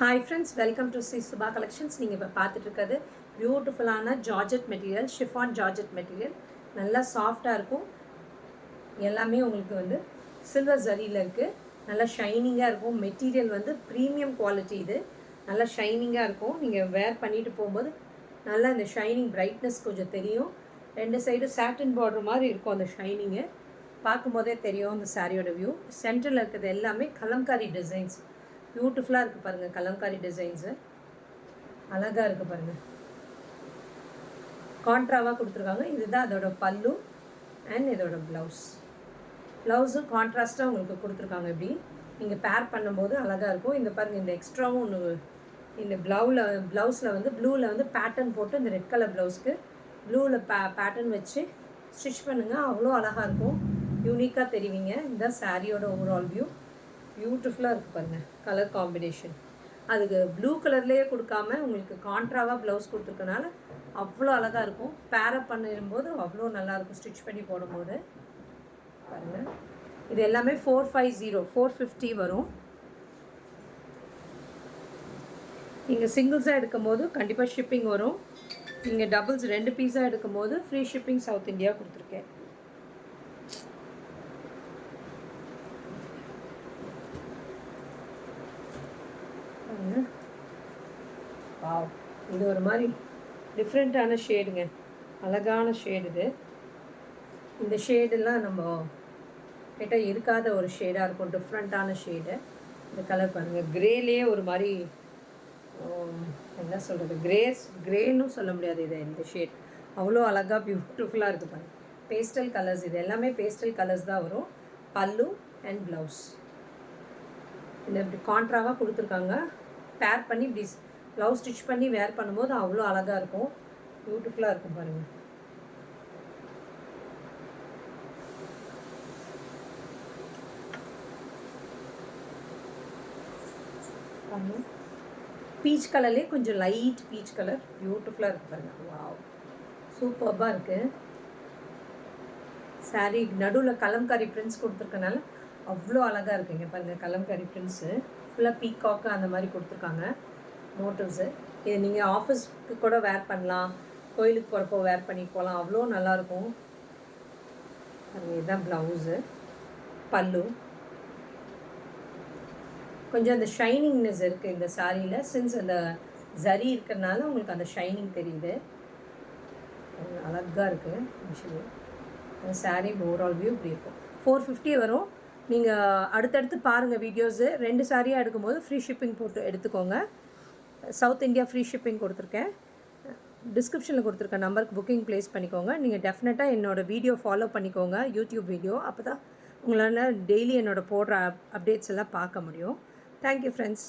Hi friends, welcome to Sri Subha Collections. நீங்கள் இப்போ பார்த்துட்டு இருக்கிறது பியூட்டிஃபுல்லான georgette material, chiffon georgette material. நல்லா சாஃப்டாக இருக்கும். எல்லாமே உங்களுக்கு வந்து சில்வர் ஜரியில் இருக்குது. நல்லா ஷைனிங்காக இருக்கும். மெட்டீரியல் வந்து ப்ரீமியம் குவாலிட்டி. இது நல்லா ஷைனிங்காக இருக்கும். நீங்கள் வேர் பண்ணிட்டு போகும்போது நல்லா இந்த ஷைனிங் பிரைட்னஸ் கொஞ்சம் தெரியும். ரெண்டு சைடு சாட்டின் பார்டர் மாதிரி இருக்கும். அந்த ஷைனிங்கு பார்க்கும்போதே தெரியும். அந்த சாரியோட வியூ சென்டரில் இருக்கிறது எல்லாமே கலம்காரி டிசைன்ஸ். பியூட்டிஃபுல்லாக இருக்குது பாருங்கள். கலம்காரி டிசைன்ஸு அழகாக இருக்குது பாருங்கள். கான்ட்ராவாக கொடுத்துருக்காங்க. இதுதான் அதோட பல்லு அண்ட் இதோட ப்ளவுஸும் கான்ட்ராஸ்ட்டாக உங்களுக்கு கொடுத்துருக்காங்க. இப்படி நீங்கள் பேர் பண்ணும்போது அழகாக இருக்கும். இந்த பாருங்கள், இந்த எக்ஸ்ட்ராவும் ஒன்று இந்த ப்ளவுஸில் வந்து ப்ளூவில் வந்து பேட்டர்ன் போட்டு இந்த ரெட் கலர் ப்ளவுஸ்க்கு ப்ளூவில் பேட்டர்ன் வச்சு ஸ்டிச் பண்ணுங்கள். அவ்வளோ அழகாக இருக்கும். யூனிக்காக தெரிவிங்க. இதுதான் சாரியோட ஓவரால் வியூ. பியூட்டிஃபுல்லாக இருக்குது பாருங்கள். கலர் காம்பினேஷன் அதுக்கு ப்ளூ கலர்லேயே கொடுக்காம உங்களுக்கு கான்ட்ராவாக ப்ளவுஸ் கொடுத்துருக்கனால அவ்வளோ அழகாக இருக்கும். பேரப் பண்ணிடும்போது அவ்வளோ நல்லாயிருக்கும் ஸ்டிச் பண்ணி போடும்போது. பாருங்கள், இது எல்லாமே 450 வரும். நீங்கள் சிங்கிள்ஸாக எடுக்கும் போது கண்டிப்பாக ஷிப்பிங் வரும். நீங்கள் டபுள்ஸ் 2 பீஸாக எடுக்கும் போது ஃப்ரீ ஷிப்பிங் சவுத் இந்தியா கொடுத்துருக்கேன். வாவ், இது ஒரு மாதிரி டிஃப்ரெண்ட்டான ஷேடுங்க. அழகான ஷேடு இது. இந்த ஷேடெல்லாம் நம்ம கிட்ட இருக்காத ஒரு ஷேடாக இருக்கும். டிஃப்ரெண்ட்டான ஷேடு. இந்த கலர் பாருங்கள். க்ரேலேயே ஒரு மாதிரி என்ன சொல்கிறது, க்ரேன்னு சொல்ல முடியாது. இது இந்த ஷேட் அவ்வளோ அழகாக பியூட்டிஃபுல்லாக இருக்குது பாருங்கள். பேஸ்டல் கலர்ஸ், இது எல்லாமே பேஸ்டல் கலர்ஸ் தான் வரும். பல்லு அண்ட் ப்ளவுஸ் இந்த இப்படி கான்ட்ராவாக கொடுத்துருக்காங்க. பேர் பண்ணி இப்படி ப்ளவுஸ் ஸ்டிச் பண்ணி வேர் பண்ணும்போது அவ்வளோ அழகாக இருக்கும். பியூட்டிஃபுல்லாக இருக்கும் பாருங்கள். பீச் கலர்லேயே கொஞ்சம் லைட் பீச் கலர். பியூட்டிஃபுல்லாக இருக்குது பாருங்கள். வாவ், சூப்பர்பாக இருக்குது. சாரீ நடுவில் கலம்காரி பிரிண்ட்ஸ் கொடுத்துருக்கனால அவ்வளோ அழகாக இருக்குங்க பாருங்கள். கலம்காரி பிரிண்ட்ஸு ஃபுல்லாக பீகாக்கு அந்த மாதிரி கொடுத்துருக்காங்க மோட்டிவ்ஸு. இது நீங்கள் ஆஃபீஸ்க்கு கூட வேர் பண்ணலாம், கோயிலுக்கு போகிறப்போ வேர் பண்ணி போகலாம். அவ்வளோ நல்லாயிருக்கும். இதுதான் ப்ளவுஸு. பல்லு கொஞ்சம் அந்த ஷைனிங்னஸ் இருக்குது இந்த சாரியில். சின்ஸ் அந்த ஜரி இருக்கிறதுனால உங்களுக்கு அந்த ஷைனிங் தெரியுது. அழகாக இருக்குது. அந்த சாரீ ஓவரால் வியூ இப்படி இருக்கும். 450 வரும். நீங்கள் அடுத்தடுத்து பாருங்கள் வீடியோஸு. 2 சாரியாக எடுக்கும்போது ஃப்ரீ ஷிப்பிங் போட்டு எடுத்துக்கோங்க. சவுத் இந்தியா ஃப்ரீ ஷிப்பிங் கொடுத்துருக்கேன். டிஸ்கிரிப்ஷனில் கொடுத்துருக்க நம்பருக்கு புக்கிங் ப்ளேஸ் பண்ணிக்கோங்க. நீங்கள் டெஃபினட்டாக என்னோடய வீடியோ ஃபாலோ பண்ணிக்கோங்க, யூடியூப் வீடியோ. அப்போ தான் உங்களால் டெய்லி என்னோடய போடுற அப்டேட்ஸ் எல்லாம் பார்க்க முடியும். Thank you friends.